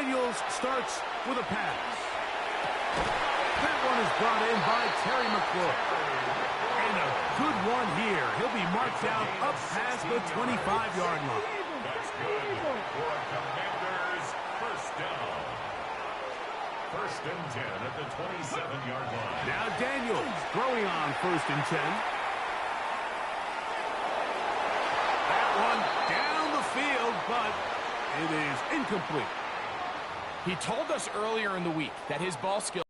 Daniels starts with a pass. That one is brought in by Terry McClure. And a good one here. He'll be marked down up past the 25-yard line. That's good for Commanders. First down. First and 10 at the 27-yard line. Now Daniels throwing on first and 10. That one down the field, but it is incomplete. He told us earlier in the week that his ball skill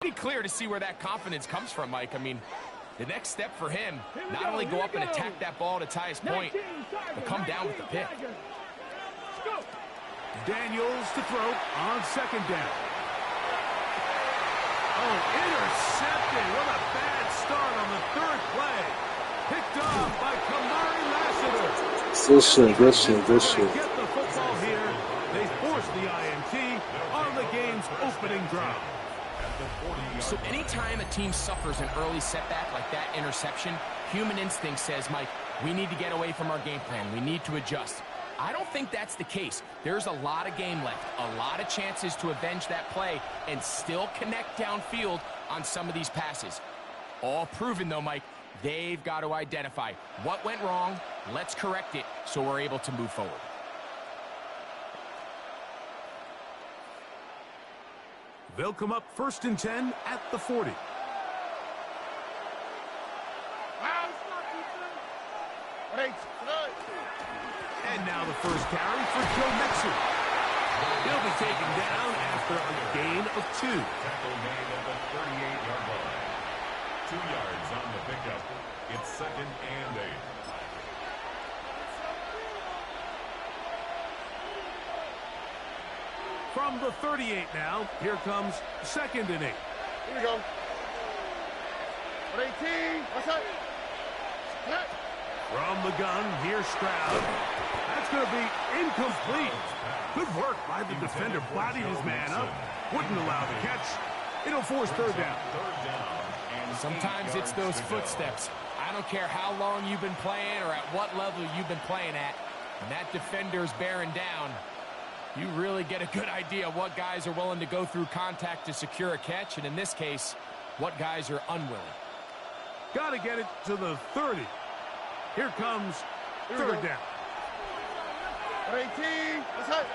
pretty clear to see where that confidence comes from, Mike. I mean, the next step for him, not only go up and attack that ball to tie his point, but come down with the pick. Daniels to throw on second down. Oh, intercepted. What a bad start on the third play. Picked off by Kamari Lassiter. Good shit. Get the football here. They force the INT on the game's opening drive. So anytime a team suffers an early setback like that interception, human instinct says, Mike, we need to get away from our game plan. We need to adjust. I don't think that's the case. There's a lot of game left, a lot of chances to avenge that play and still connect downfield on some of these passes. All proven, though, Mike, they've got to identify what went wrong, let's correct it so we're able to move forward. They'll come up first and 10 at the 40. And now the first carry for Joe Mixon. He'll be taken down after a gain of 2. Tackle made at the 38-yard line. 2 yards on the pickup. It's second and 8. From the 38 now, here comes second and 8. Here we go. 18. What's up? From the gun, here's Stroud. That's going to be incomplete. Good work by the defender. Bodied his man up. Wouldn't allow the catch. It'll force third down. Sometimes it's those footsteps. I don't care how long you've been playing or at what level you've been playing at. When that defender's bearing down, you really get a good idea of what guys are willing to go through contact to secure a catch, and in this case, what guys are unwilling. Got to get it to the 30. Here comes third down. 18. What's up?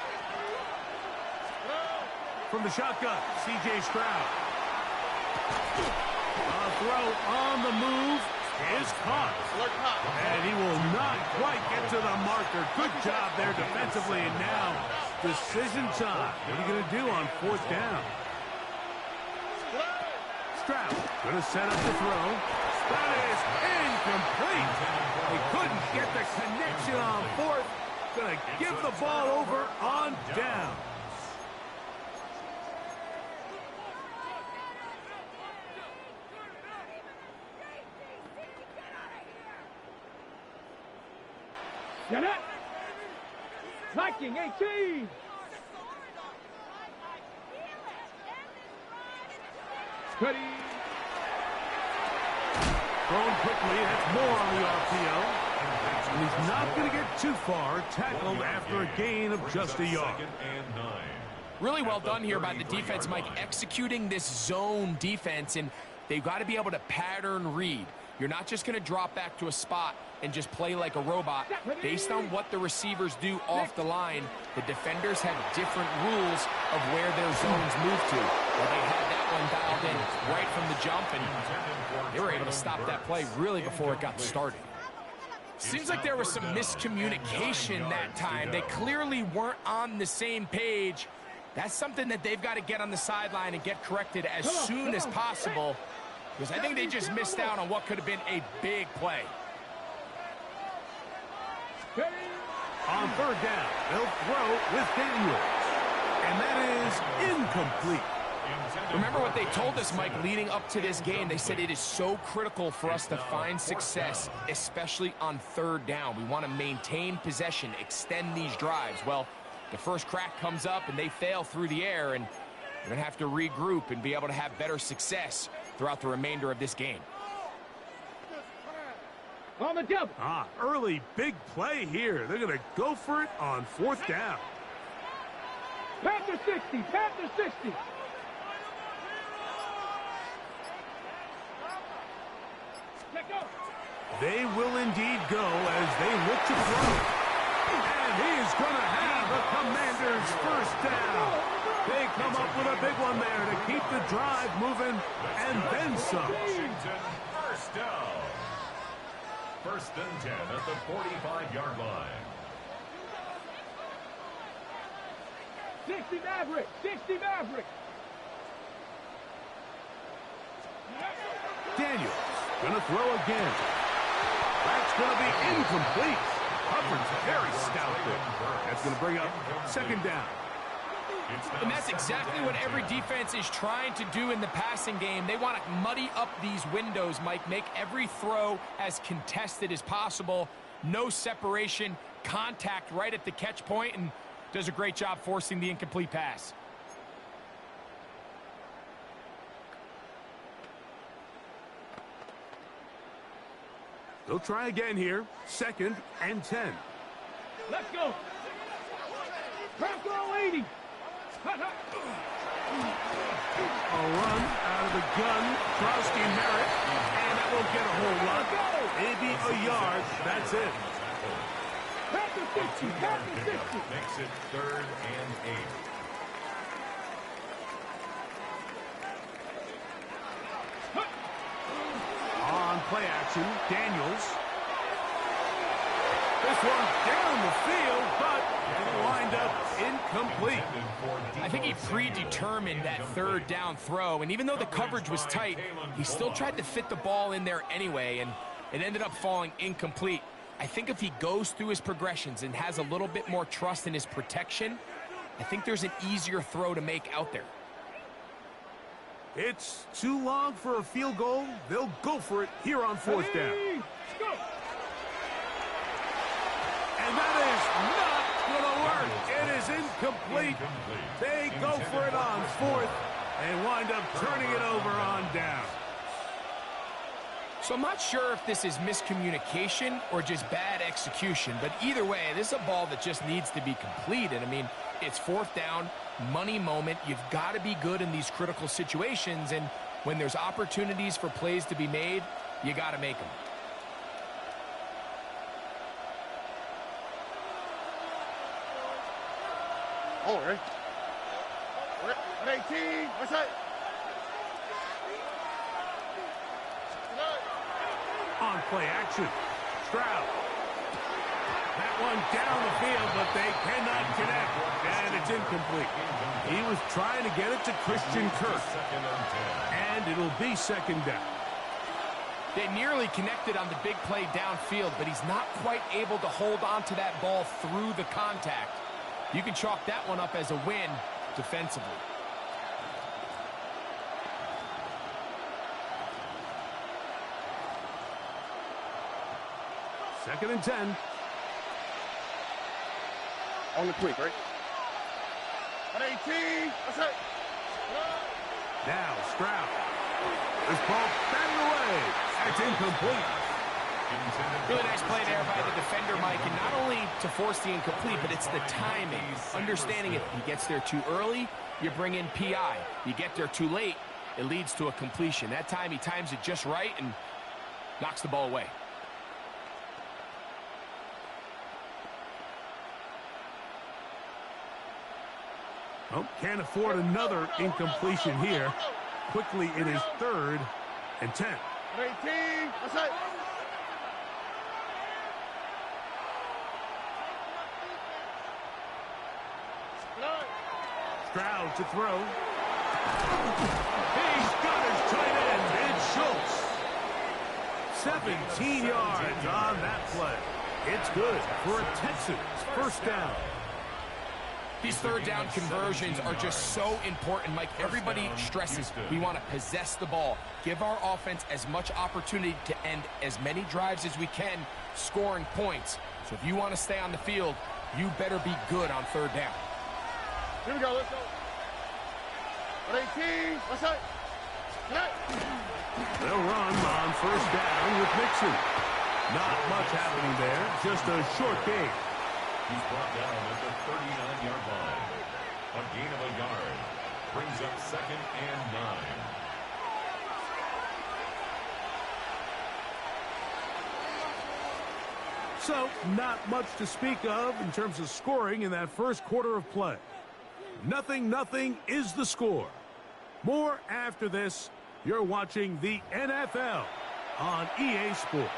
From the shotgun, C.J. Stroud. A throw on the move is caught. And he will not quite get to the marker. Good job there defensively, and now decision time. What are you going to do on fourth down? Stroud going to set up the throw. That is incomplete. He couldn't get the connection on fourth. Going to give the ball over on down. Get it! Knocking 18! Steady! Thrown quickly, that's more on the RPO. And he's not going to get too far, tackled after a gain of just a yard. Really well done here by the defense, Mike, executing this zone defense, and they've got to be able to pattern read. You're not just going to drop back to a spot and just play like a robot. Based on what the receivers do off the line, the defenders have different rules of where their zones move to. Well, they had that one dialed in right from the jump, and they were able to stop that play really before it got started. Seems like there was some miscommunication that time. They clearly weren't on the same page. That's something that they've got to get on the sideline and get corrected as soon as possible, because I think they just missed out on what could have been a big play. On third down, they'll throw with Daniels. And that is incomplete. Remember what they told us, Mike, leading up to this game. They said it is so critical for us to find success, especially on third down. We want to maintain possession, extend these drives. Well, the first crack comes up and they fail through the air, and we're going to have to regroup and be able to have better success throughout the remainder of this game. On the double. Early big play here. They're going to go for it on 4th down. Panther 60. Panther 60. They will indeed go as they look to throw. And he's going to have the Commanders' first down. They come up with a big one there to keep the drive moving and then some. Washington, first down. 1st and 10 at the 45-yard line. 60 Maverick. 60 Maverick. Daniels going to throw again. That's going to be incomplete. Coverage very stout there. That's going to bring up 2nd down. And that's exactly what every defense is trying to do in the passing game. They want to muddy up these windows, Mike, make every throw as contested as possible. No separation, contact right at the catch point, and does a great job forcing the incomplete pass. They'll try again here. 2nd and 10. Let's go. Bronco 80. A run out of the gun. Krowski Merritt. And that won't get a whole lot. Maybe a yard. That's it. Panther 60. Panther 60. Makes it 3rd and 8. On play action, Daniels. This one down the field, but it'll wind up incomplete. I think he predetermined that 3rd down throw, and even though the coverage was tight, he still tried to fit the ball in there anyway, and it ended up falling incomplete. I think if he goes through his progressions and has a little bit more trust in his protection, I think there's an easier throw to make out there. It's too long for a field goal. They'll go for it here on 4th down. And that is not going to work. It is incomplete. They go for it on 4th and wind up turning it over on down. So I'm not sure if this is miscommunication or just bad execution, but either way, this is a ball that just needs to be completed. I mean, it's 4th down, money moment. You've got to be good in these critical situations, and when there's opportunities for plays to be made, you got to make them. Oh, right. 18. What's that? On play action, Stroud. That one down the field, but they cannot connect, and it's incomplete. He was trying to get it to Christian Kirk, and it'll be 2nd down. They nearly connected on the big play downfield, but he's not quite able to hold on to that ball through the contact. You can chalk that one up as a win defensively. 2nd and 10. On the quick, right? 18. What's that? Now Stroud. This ball batted away. That's incomplete. Really nice play there by the defender, Mike, and not only to force the incomplete, but it's the timing. Understanding if he gets there too early, you bring in PI. You get there too late, it leads to a completion. That time he times it just right and knocks the ball away. Oh, can't afford another incompletion here. Quickly, it is 3rd and 10. 18. What's that? Stroud to throw. He's got his tight end, Ed Schultz. 17 yards on that play. It's good for a Texans first down. These 3rd down conversions are just so important, Mike. Everybody stresses we want to possess the ball, give our offense as much opportunity to end as many drives as we can, scoring points. So if you want to stay on the field, you better be good on 3rd down. Here we go, let's go. 18. What's that? They'll run on 1st down with Mixon. Not much happening there. Just a short game. He's brought down at the 39-yard line. A gain of a yard. Brings up 2nd and 9. So, not much to speak of in terms of scoring in that first quarter of play. 0-0 is the score. More after this. You're watching the NFL on EA Sports.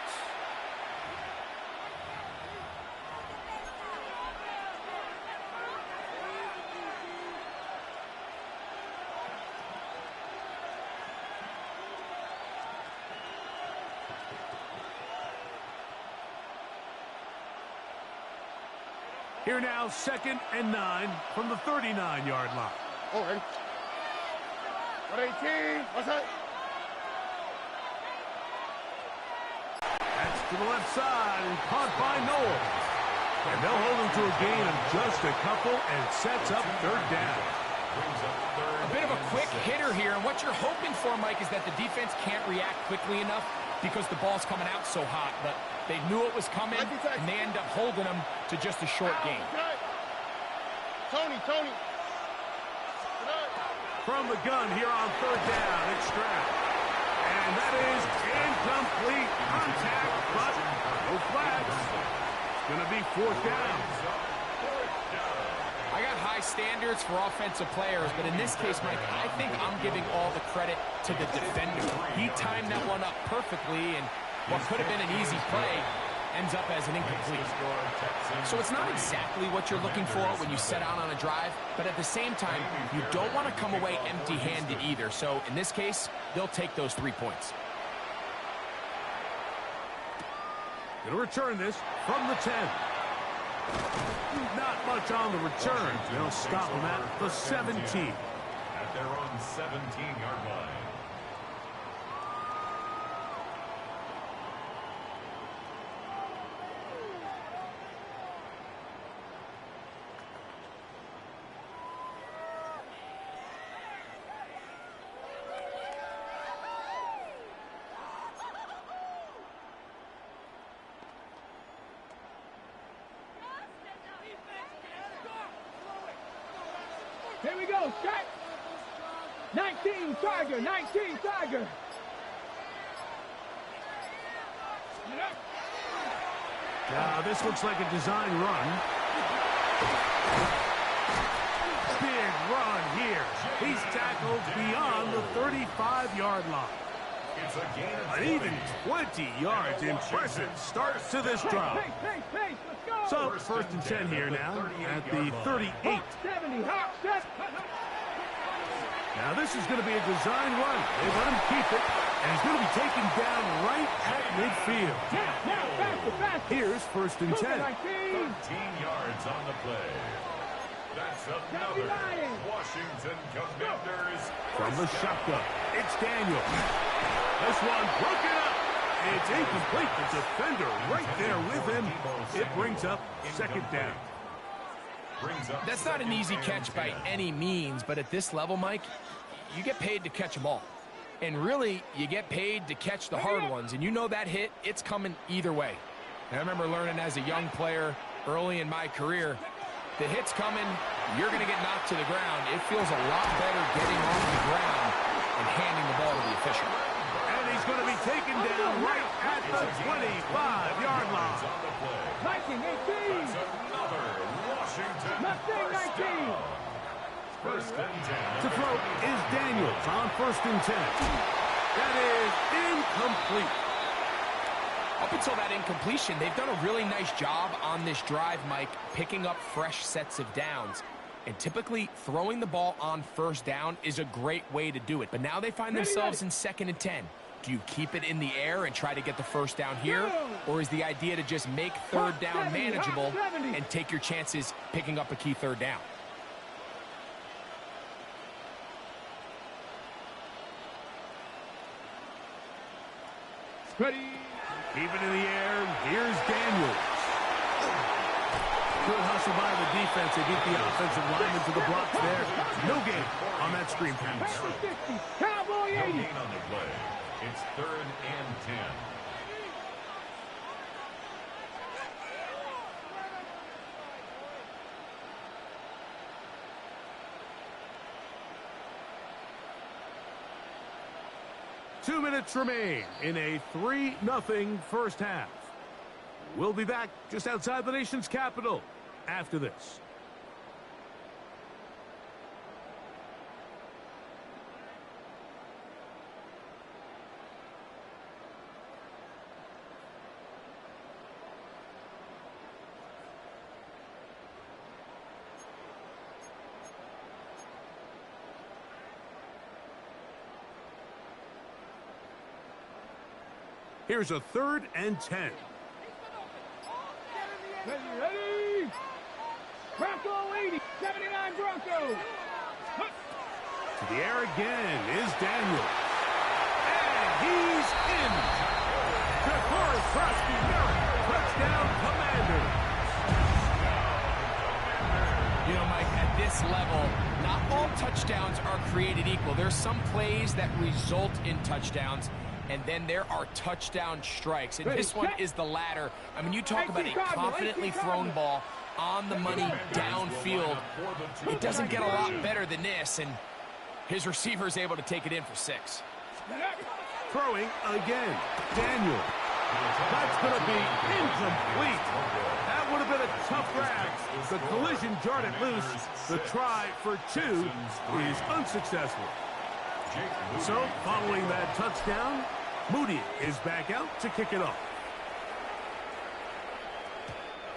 Here now, 2nd and 9 from the 39-yard line. Oh, ready. 118. What's that? That's to the left side and caught by Noel. And they'll hold him to a gain of just a couple and sets up 3rd down. A bit of a quick hitter here, and what you're hoping for, Mike, is that the defense can't react quickly enough because the ball's coming out so hot. But they knew it was coming, and they end up holding them to just a short gain. Tony. From the gun here on 3rd down, it's Stroud. And that is incomplete contact, but no flags. It's going to be 4th down. I got high standards for offensive players, but in this case, Mike, I think I'm giving all the credit to the defender. He timed that one up perfectly, and what could have been an easy play ends up as an incomplete. So it's not exactly what you're looking for when you set out on a drive, but at the same time, you don't want to come away empty-handed either. So in this case, they'll take those 3 points. Going to return this from the 10. Not much on the return. They'll stop him at the 17. At their own 17-yard line. Here we go, strike. 19, Tiger, 19, Tiger. Now, this looks like a design run. Big run here. He's tackled beyond the 35-yard line. An even 20 yards. Impressive start to this drive. So, 1st and 10 here now at the 38. Now, this is going to be a design run. They let him keep it, and he's going to be taken down right at midfield. Here's 1st and 10. 13 yards on the play. That's another Washington Commanders. From the shotgun, it's Daniel. This one broken up. It's incomplete. The defender right there with him. It brings up 2nd down. That's not an easy catch by any means, but at this level, Mike, you get paid to catch them all. And really, you get paid to catch the hard ones. And you know that hit, it's coming either way. And I remember learning as a young player early in my career, the hit's coming, you're going to get knocked to the ground. It feels a lot better getting off the ground and handing the ball to the official. And he's going to be taken down right at the 25-yard line. 19, 18. Another Washington Mustang 19. 1st and 10. To throw is Daniels on 1st and 10. That is incomplete. Up until that incompletion, they've done a really nice job on this drive, Mike, picking up fresh sets of downs. And typically, throwing the ball on 1st down is a great way to do it. But now they find themselves in 2nd and 10. Do you keep it in the air and try to get the 1st down here? Or is the idea to just make 3rd down manageable and take your chances picking up a key 3rd down? Ready. Keep it in the air. Here's Daniels. Good hustle by the defense. They beat the offensive lineman to the blocks there. No gain on that screen pass. Cowboy 80. No gain on the play. It's 3rd and 10. 2 minutes remain in a 3-0 first half. We'll be back just outside the nation's capital after this. Here's a 3rd and 10. Ready? Bronco 80, 79 Bronco. To the air again is Daniel. And he's in. DeForest Crosby Merritt. Touchdown, Commanders. You know, Mike, at this level, not all touchdowns are created equal. There's some plays that result in touchdowns, and then there are touchdown strikes. And this one is the latter. I mean, you talk about a confidently thrown ball on the money downfield. It doesn't get a lot better than this, and his receiver is able to take it in for 6. Throwing again. Daniel. That's going to be incomplete. That would have been a tough grab. The collision jarred it loose. The try for 2 is unsuccessful. So, following that touchdown, Moody is back out to kick it off.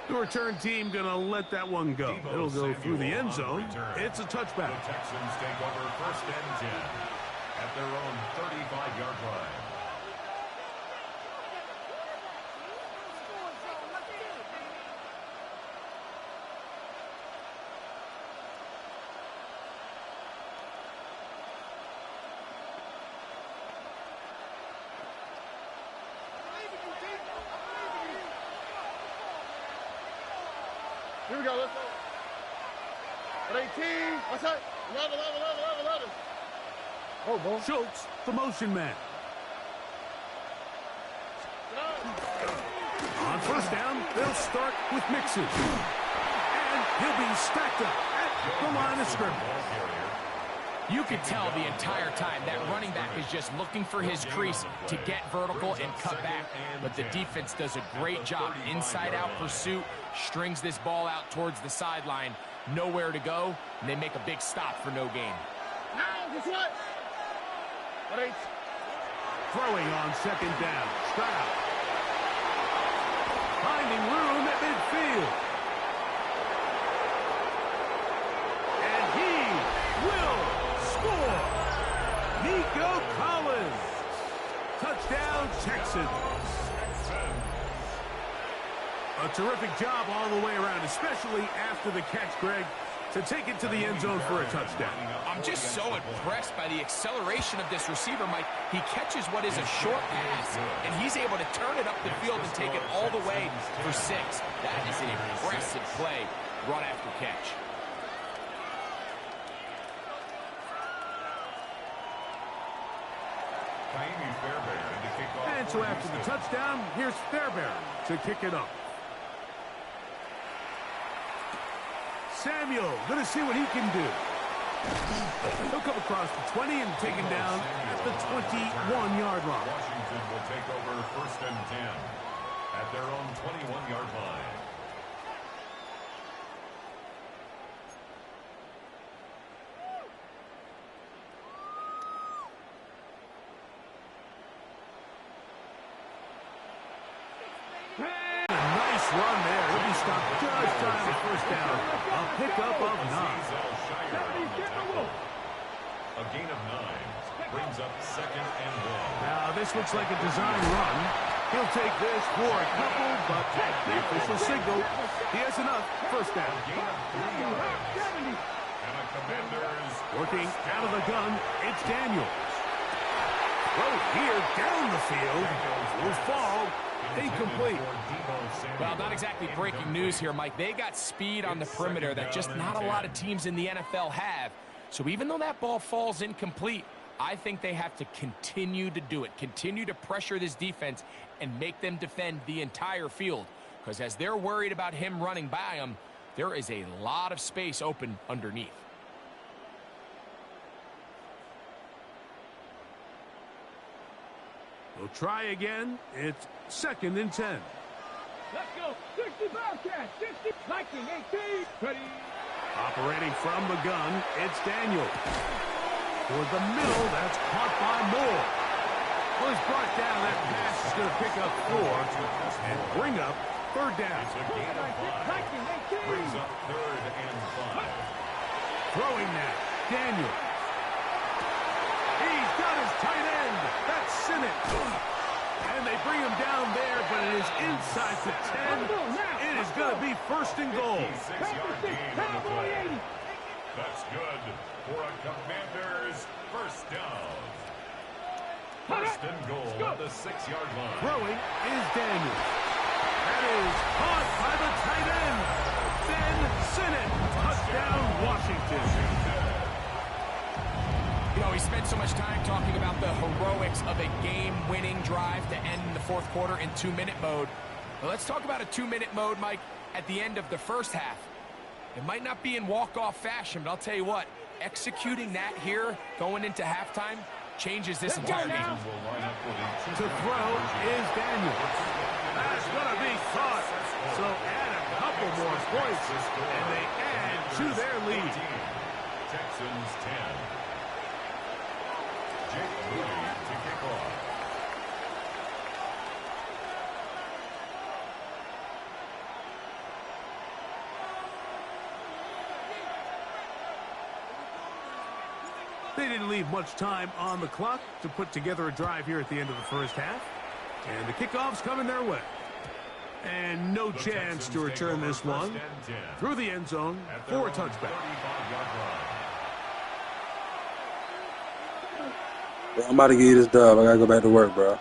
The return team going to let that one go. It'll go through the end zone. It's a touchback. The Texans take over 1st and 10 at their own 35-yard line. Here we go, let's go. At 18, what's that? 11. Oh, ball. Schultz, the motion man. On 1st down, they'll start with Mixon. And he'll be stacked up at the line of scrimmage. You could tell the entire time that running back is just looking for his crease to get vertical and cut back. But the defense does a great job. Inside-out pursuit, strings this ball out towards the sideline. Nowhere to go, and they make a big stop for no gain. Now, guess what? At 8. Throwing on 2nd down. Stroud. Finding room at midfield. And he will score. Nico Collins. Touchdown, Texans. A terrific job all the way around, especially after the catch, Greg, to take it to the end zone for a touchdown. I'm just so impressed by the acceleration of this receiver, Mike. He catches what is a short pass, and he's able to turn it up the field and take it all the way for 6. That is an impressive play run after catch. And so after the touchdown, here's Fairbairn to kick it up. Samuel, going to see what he can do. He'll come across the 20 and taken down at the 21-yard line. Washington will take over 1st and 10 at their own 21-yard line. Run there. He'll be stopped just shy of the 1st down. A pickup of 9. A gain of 9 brings up 2nd and 1. Now, this looks like a design run. He'll take this for a couple, but the official signal, he has enough. 1st down. Gain of 3 yards. And a Commanders working out of the gun. It's Daniels. Throw here down the field. Will fall. Incomplete. Well, not exactly breaking news here, Mike. They got speed on the perimeter that just not a lot of teams in the NFL have. So even though that ball falls incomplete, I think they have to continue to do it. Continue to pressure this defense and make them defend the entire field. Because as they're worried about him running by them, there is a lot of space open underneath. We'll try again. It's 2nd and 10. Let's go. 60 Bobcat. 60. Viking 18. Ready. Operating from the gun, it's Daniel. Toward the middle, that's caught by Moore. Well, he's brought down. That pass is going to pick up 4 and bring up 3rd down. It's a gain of 5. Viking 18. Brings up 3rd and 5. Throwing that, Daniel. He's got his tight end. That's Sinnott. And they bring him down there, but it is inside the 10. It is going to be 1st and goal. 56-yard gain on the play. That's good for a Commanders 1st down. 1st and goal at the 6-yard line. Throwing is Daniel. That is caught by the tight end. Then Sinnott. Touchdown, Washington. You know, we spent so much time talking about the heroics of a game-winning drive to end the 4th quarter in 2-minute mode. Well, let's talk about a 2-minute mode, Mike, at the end of the 1st half. It might not be in walk-off fashion, but I'll tell you what, executing that here, going into halftime, changes this entire game. To throw is Daniel. That's going to be caught. So add a couple more points, and they add to their lead. Texans 10. Jake Moody to kick off. They didn't leave much time on the clock to put together a drive here at the end of the 1st half. And the kickoff's coming their way. And no chance to return this one through the end zone for a touchback. I'm about to give you this dub. I got to go back to work, bro.